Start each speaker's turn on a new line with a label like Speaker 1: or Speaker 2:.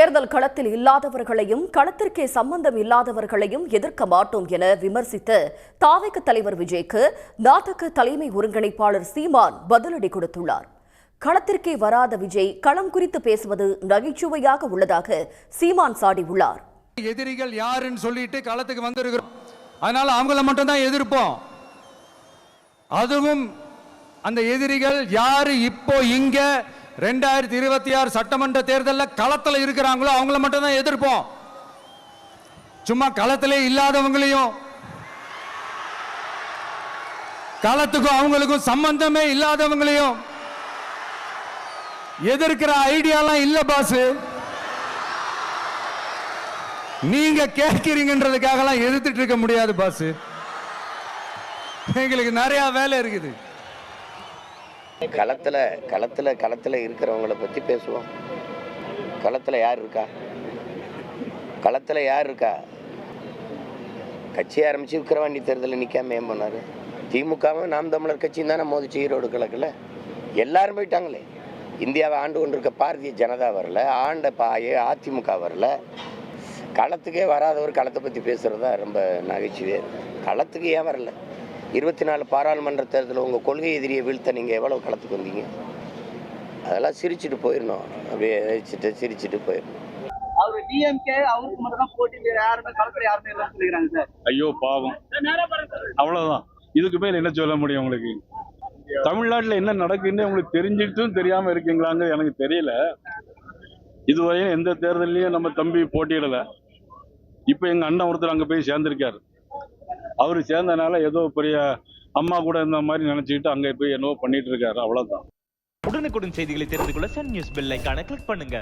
Speaker 1: தேர்தல் களத்தில் இல்லாதவர்களையும் களத்திற்கே சம்பந்தம் இல்லாதவர்களையும் எதிர்க்க மாட்டோம் என விமர்சித்த தாவேக தலைவர் விஜய்க்கு நாடக தலைமை ஒருங்கிணைப்பாளர் சீமான் பதிலடி கொடுத்துள்ளார். களத்திற்கே வராத விஜய் களம் குறித்து பேசுவது நகைச்சுவையாக உள்ளதாக சீமான் சாடியுள்ளார்.
Speaker 2: எதிரிகள் யாருன்னு சொல்லிட்டு களத்துக்கு வந்திருக்கிறோம், அதனால அவங்கள மட்டும் தான் எதிர்ப்போம். அதுவும் அந்த எதிரிகள் யாரு இப்போ இங்க 2026 சட்டமன்ற தேர்தலில் களத்தில் இருக்கிறாங்களோ அவங்கள மட்டும் தான் எதிர்ப்போம். சும்மா களத்திலே இல்லாதவங்களையும் களத்துக்கும் அவங்களுக்கும் சம்பந்தமே இல்லாதவங்களையும் எதிர்க்கிற ஐடியாலாம் இல்ல பாஸ். நீங்க கேட்கிறீங்கன்றதுக்காகலாம் எதிர்த்துட்டு இருக்க முடியாது பாஸ். எங்களுக்கு நிறைய வேலை இருக்குது.
Speaker 3: களத்தில் இருக்கிறவங்கள பற்றி பேசுவோம். களத்தில் யார் இருக்கா? களத்தில் யார் இருக்கா? கட்சி ஆரம்பித்து விக்கிரவாண்டி தேர்தலில் நிற்காம ஏன் பண்ணார்? திமுகவும் நாம் தமிழர் கட்சியும் தானே மோதிச்சு ஈரோடு கிழக்கில். எல்லாரும் போயிட்டாங்களே. இந்தியாவை ஆண்டு கொண்டிருக்க பாரதிய ஜனதா வரல, ஆண்ட அதிமுக வரல. களத்துக்கே வராதவர் களத்தை பற்றி பேசுகிறது தான் ரொம்ப நகைச்சுவே. களத்துக்கு ஏன் வரல? 24 பாராளுமன்ற தேர்தலில் உங்கள் கொள்கை எதிரியை வீழ்த்த நீங்கள் எவ்வளோ களத்துக்கு வந்தீங்க? அதெல்லாம் சிரிச்சுட்டு போயிடணும். அப்படியே சிரிச்சுட்டு போயிடணும்.
Speaker 4: அவர் டிஎம்கே அவருக்கு மட்டும் தான் போட்டி, யாருமே களத்துல யாருமே இல்லைன்னு சொல்லிக்கிறாங்க சார்.
Speaker 5: ஐயோ பாவம், அவ்வளவுதான். இதுக்கு மேல என்ன சொல்ல முடியும்? உங்களுக்கு தமிழ்நாட்டில் என்ன நடக்குன்னு உங்களுக்கு தெரிஞ்சிட்டும் தெரியாம இருக்கீங்களாங்க எனக்கு தெரியல. இதுவரையும் எந்த தேர்தலையும் நம்ம தம்பி போட்டியிடல. இப்ப எங்க அண்ணன் ஒருத்தர் அங்க போய் சேர்ந்திருக்காரு. அவரு சேர்ந்தனால ஏதோ பெரிய அம்மா கூட இந்த மாதிரி நினைச்சுக்கிட்டு அங்க போய் என்னவோ பண்ணிட்டு இருக்காரு. அவ்வளவுதான்.
Speaker 6: உடனுக்குடன் செய்திகளை தெரிந்து கொள்ள சன் நியூஸ் பெல் ஐகானை கிளிக் பண்ணுங்க.